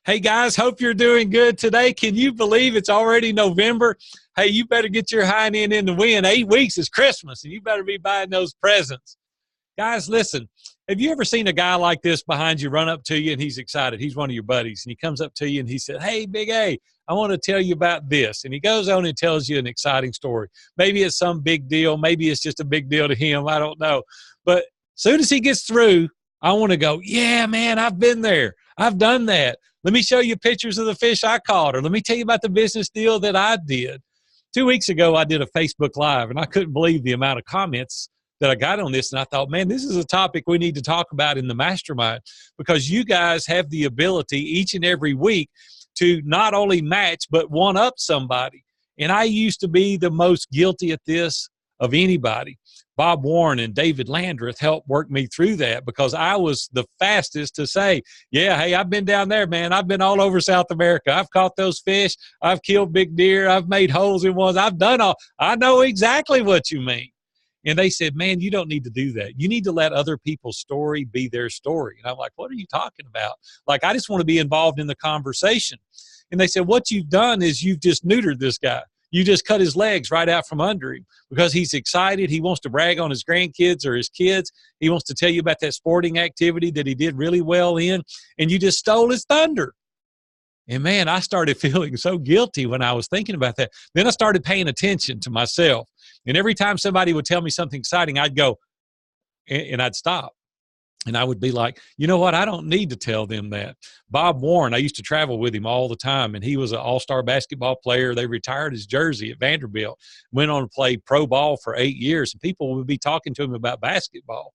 Hey guys, hope you're doing good today. Can you believe it's already November? Hey, you better get your hind end in the wind. 8 weeks is Christmas, and you better be buying those presents. Guys, listen, have you ever seen a guy like this behind you run up to you and he's excited? He's one of your buddies, and he comes up to you and he said, "Hey, Big A, I want to tell you about this." And he goes on and tells you an exciting story. Maybe it's some big deal. Maybe it's just a big deal to him. I don't know. But as soon as he gets through, I want to go, "Yeah, man, I've been there. I've done that. Let me show you pictures of the fish I caught, or let me tell you about the business deal that I did." 2 weeks ago, I did a Facebook Live, and I couldn't believe the amount of comments that I got on this. And I thought, man, this is a topic we need to talk about in the mastermind, because you guys have the ability each and every week to not only match, but one up somebody. And I used to be the most guilty at this of anybody. Bob Warren and David Landreth helped work me through that, because I was the fastest to say, "Yeah, hey, I've been down there, man. I've been all over South America. I've caught those fish. I've killed big deer. I've made holes in ones. I've done all. I know exactly what you mean." And they said, "Man, you don't need to do that. You need to let other people's story be their story." And I'm like, "What are you talking about? Like, I just want to be involved in the conversation." And they said, "What you've done is you've just neutered this guy. You just cut his legs right out from under him because he's excited. He wants to brag on his grandkids or his kids. He wants to tell you about that sporting activity that he did really well in, and you just stole his thunder." And man, I started feeling so guilty when I was thinking about that. Then I started paying attention to myself. And every time somebody would tell me something exciting, I'd go, and I'd stop. And I would be like, "You know what? I don't need to tell them that." Bob Warren, I used to travel with him all the time, and he was an all-star basketball player. They retired his jersey at Vanderbilt, went on to play pro ball for 8 years, and people would be talking to him about basketball.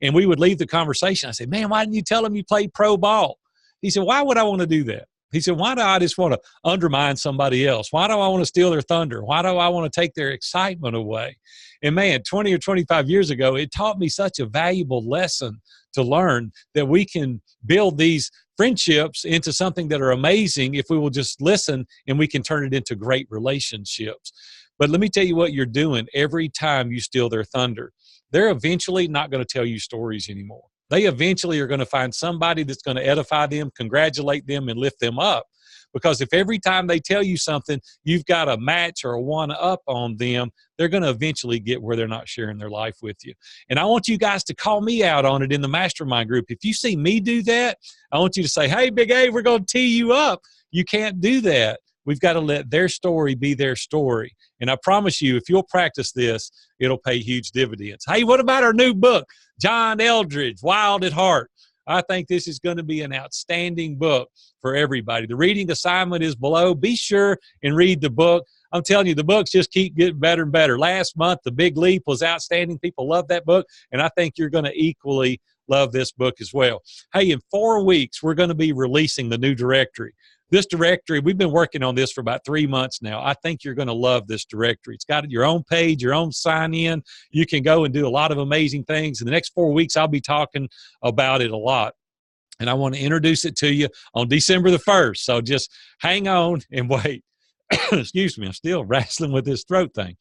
And we would leave the conversation. I said, "Man, why didn't you tell him you played pro ball?" He said, "Why would I want to do that?" He said, "Why do I just want to undermine somebody else? Why do I want to steal their thunder? Why do I want to take their excitement away?" And man, 20 or 25 years ago, it taught me such a valuable lesson to learn that we can build these friendships into something that are amazing if we will just listen, and we can turn it into great relationships. But let me tell you what you're doing every time you steal their thunder. They're eventually not going to tell you stories anymore. They eventually are going to find somebody that's going to edify them, congratulate them, and lift them up. Because if every time they tell you something, you've got a match or a one-up on them, they're going to eventually get where they're not sharing their life with you. And I want you guys to call me out on it in the mastermind group. If you see me do that, I want you to say, "Hey, Big A, we're going to tee you up." You can't do that. We've got to let their story be their story. And I promise you, if you'll practice this, it'll pay huge dividends. Hey, what about our new book, John Eldredge, Wild at Heart? I think this is going to be an outstanding book for everybody. The reading assignment is below. Be sure and read the book. I'm telling you, the books just keep getting better and better. Last month, The Big Leap was outstanding. People love that book, and I think you're going to equally love this book as well. Hey, in 4 weeks, we're going to be releasing the new directory. This directory, we've been working on this for about 3 months now. I think you're going to love this directory. It's got your own page, your own sign-in. You can go and do a lot of amazing things. In the next 4 weeks, I'll be talking about it a lot. And I want to introduce it to you on December the 1st. So just hang on and wait. Excuse me, I'm still wrestling with this throat thing.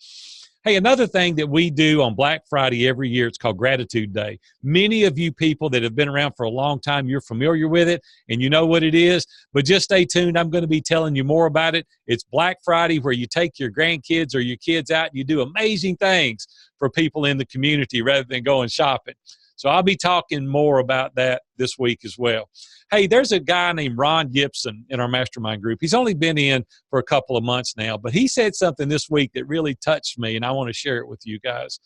Hey, another thing that we do on Black Friday every year, it's called Gratitude Day. Many of you people that have been around for a long time, you're familiar with it and you know what it is, but just stay tuned. I'm going to be telling you more about it. It's Black Friday, where you take your grandkids or your kids out and you do amazing things for people in the community rather than going shopping. So I'll be talking more about that this week as well. Hey, there's a guy named Ron Gibson in our mastermind group. He's only been in for a couple of months now, but he said something this week that really touched me, and I want to share it with you guys.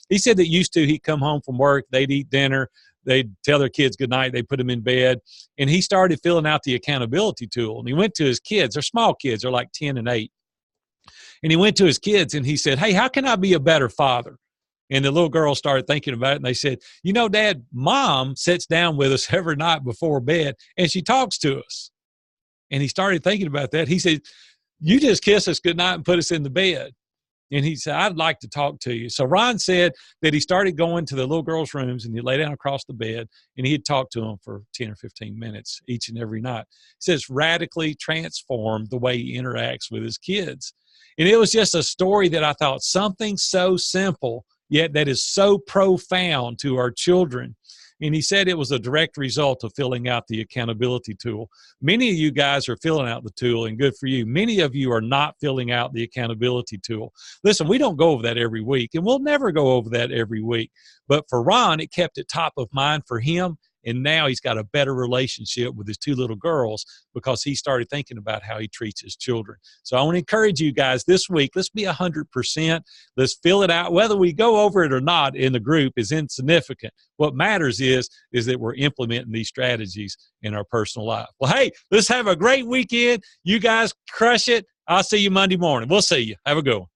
He said that used to he'd come home from work, they'd eat dinner, they'd tell their kids goodnight, they'd put them in bed, and he started filling out the accountability tool. And he went to his kids. They're small kids. They're like 10 and 8. And he went to his kids, and he said, "Hey, how can I be a better father?" And the little girl started thinking about it, and they said, "You know, Dad, Mom sits down with us every night before bed, and she talks to us." And he started thinking about that. He said, "You just kiss us goodnight and put us in the bed." And he said, "I'd like to talk to you." So Ron said that he started going to the little girls' rooms, and he'd lay down across the bed, and he'd talk to them for 10 or 15 minutes each and every night. He says radically transformed the way he interacts with his kids. And it was just a story that I thought, something so simple, yet that is so profound to our children. And he said it was a direct result of filling out the accountability tool. Many of you guys are filling out the tool, and good for you. Many of you are not filling out the accountability tool. Listen, we don't go over that every week, and we'll never go over that every week. But for Ron, it kept it top of mind for him. And now he's got a better relationship with his two little girls because he started thinking about how he treats his children. So I want to encourage you guys this week, let's be 100%. Let's fill it out. Whether we go over it or not in the group is insignificant. What matters is that we're implementing these strategies in our personal life. Well, hey, let's have a great weekend. You guys crush it. I'll see you Monday morning. We'll see you. Have a good one.